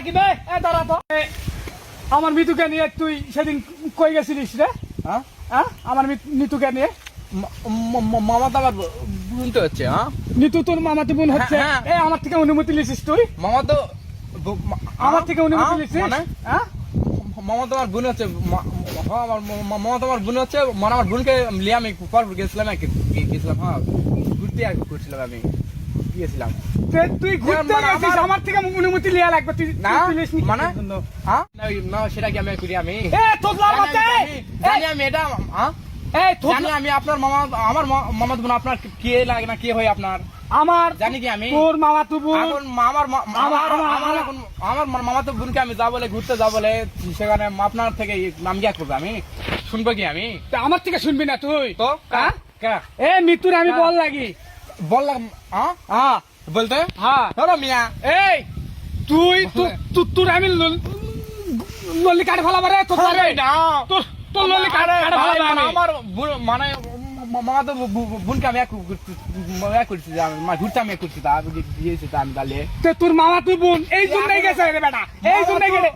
কি বে এ দাঁড়া তো আমার মিতুকে নিয়ে তুই সেদিন কই গেছিলিস রে? হ্যাঁ হ্যাঁ আমার মিতুকে নিয়ে মামা তো আবার বুনতে হচ্ছে। হ্যাঁ নিতু তোর মামাতো বোন হচ্ছে। হ্যাঁ। এ আমার থেকে অনুমতি লিছিস তুই? মামা তো আমার থেকে অনুমতি লিছিস? মানে হ্যাঁ মামা তো আমার বোন হচ্ছে। আমার মামা তো আমার বোন হচ্ছে। মানে আমার বোনকে নিয়ে আমি পরপর গেছিলাম গেছিলাম। হ্যাঁ ঘুরতে আর করছিলাম আমি গিয়েছিলাম। তুই ঘুরতে গেছিস আমার থেকে অনুমতি লিয়া লাগবে তুই না লিসনি মানে হ্যাঁ না সেটা কি আমি করি আমি এ তোজলার মতে জানি আমি এটা হ্যাঁ এই জানি আমি আপনার মামা আমার মামা বোন আপনার কে লাগে না কে হয় আপনার আমার জানি কি আমি তোর মামাতো বোন এখন আমার মামাতো বোনকে আমি যা বলে ঘুরতে যা বলে সেখানে আপনার থেকে নাম গিয়া করবে আমি শুনবো কি আমি আমার থেকে শুনবি না তুই তো হ্যাঁ কে এ মিতুর আমি বল লাগি বললাম হ্যাঁ হ্যাঁ বলতে হ্যাঁ ধরো মিয়া এই তুই তোর আমি লল্লি কাটে ফেলাবো রে তোর তোর তোর লল্লি কাটে ফেলাবো আমি আমার মানে মামা তো বোনকে আমি করছি ঘুরতে আমি করছি গিয়েছি আমি তাহলে তোর মামা তুই বোন এই জন্যই গেছে রে বেটা এই জন্যই গেছে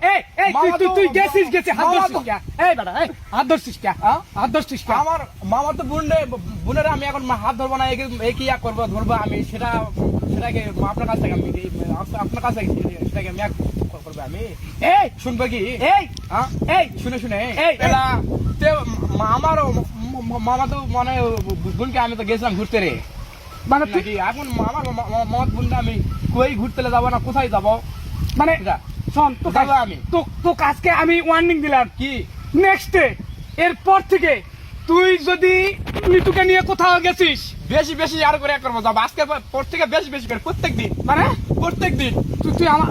এই তুই গেছিস হাত ধরছিস কে এই বেটা এই হাত ধরছিস কে হাত ধরছিস কে আমার মামা তো বোনের আমি এখন হাত ধরবো না কি করবো ধরবো আমি সেটাকে আপনার কাছ থেকে আমি আপনার কাছ থেকে সেটাকে আমি করবো আমি এই শুনবো কি এই শুনে এই আমার মামা তো মানে বোনকে আমি তো গেছিলাম ঘুরতে রে মানে নাকি এখন আমার মামা বোনকে আমি কই ঘুরতে যাবো না কোথায় যাবো মানে শোন তো আমি তো আজকে আমি ওয়ার্নিং দিলাম কি নেক্সট এরপর থেকে তুই যদি নিতুকে নিয়ে কোথাও গেছিস বেশি আর করে করবো যাবো আজকে পর থেকে বেশি করে প্রত্যেকদিন মানে প্রত্যেকদিন তুই আমার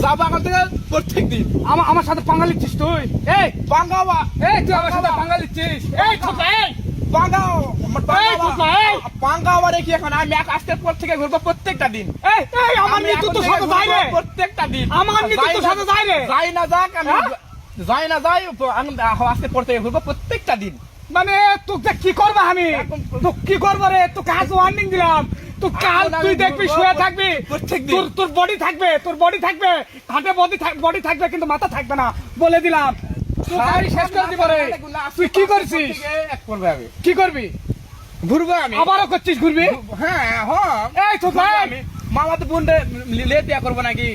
যাবো এখন থেকে প্রত্যেকদিন আমার সাথে পাঙ্গা লিচ্ছিস তুই এই পাঙ্গাওয়া তুই আমার সাথে পাঙ্গা লিচ্ছিস এই খোকা এই পাঙ্গাও এই পাঙ্গাওয়া রেখি এখন আমি আজকের পর থেকে ঘুরবো প্রত্যেকটা দিন এই আমার নিতু তো সাথে যায় রে প্রত্যেকটা দিন আমার নিতু তো সাথে যায় রে যাই না যাক আমি যাই আজকের পর থেকে ঘুরবো প্রত্যেকটা দিন মানে তোকে কি করবো আমি তো কি করবো রে তোকে আজ ওয়ার্নিং দিলাম তো কাল তুই দেখবি শুয়ে থাকবি তোর বডি থাকবে হাতে বডি থাকবে কিন্তু মাথা থাকবে না বলে দিলাম শেষ করে দিব রে তুই কি করছিস কি করবি ঘুরবো আমি আবারও করছিস ঘুরবি হ্যাঁ এই তো আমি মামা তো বোন লেটিয়া করবো নাকি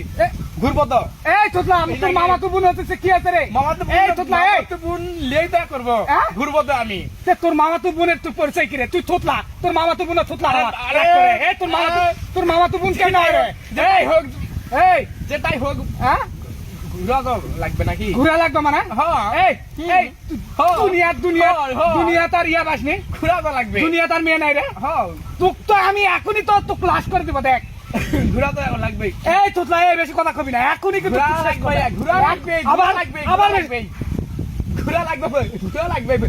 ঘুরবো তো এই তোতলাম তোর মামা তো বোন হচ্ছে কি আছে রে মামা তো এই তোতলা এই বোন লেটিয়া করবো ঘুরবো তো আমি তোর মামা তো বোনের তুই পরিচয় কি রে তুই থোতলা তোর মামা তো বোন থোতলা এই তোর মামা তো বোন কেন রে এই হোক এই যেটাই হোক হ্যাঁ ঘুরা তো লাগবে নাকি ঘুরা লাগবে মানে এই এই দুনিয়া তার ইয়া বাসনি ঘুরা তো লাগবে দুনিয়া তার মেয়ে নাই রে তোক তো আমি এখনই তো ক্লাস করে দিব দেখ ঘুরা তো লাগবে এই তোতলা এই বেশি কথা কবি না এখনই কিন্তু ঘুরা লাগবে আবার ঘুরা লাগবে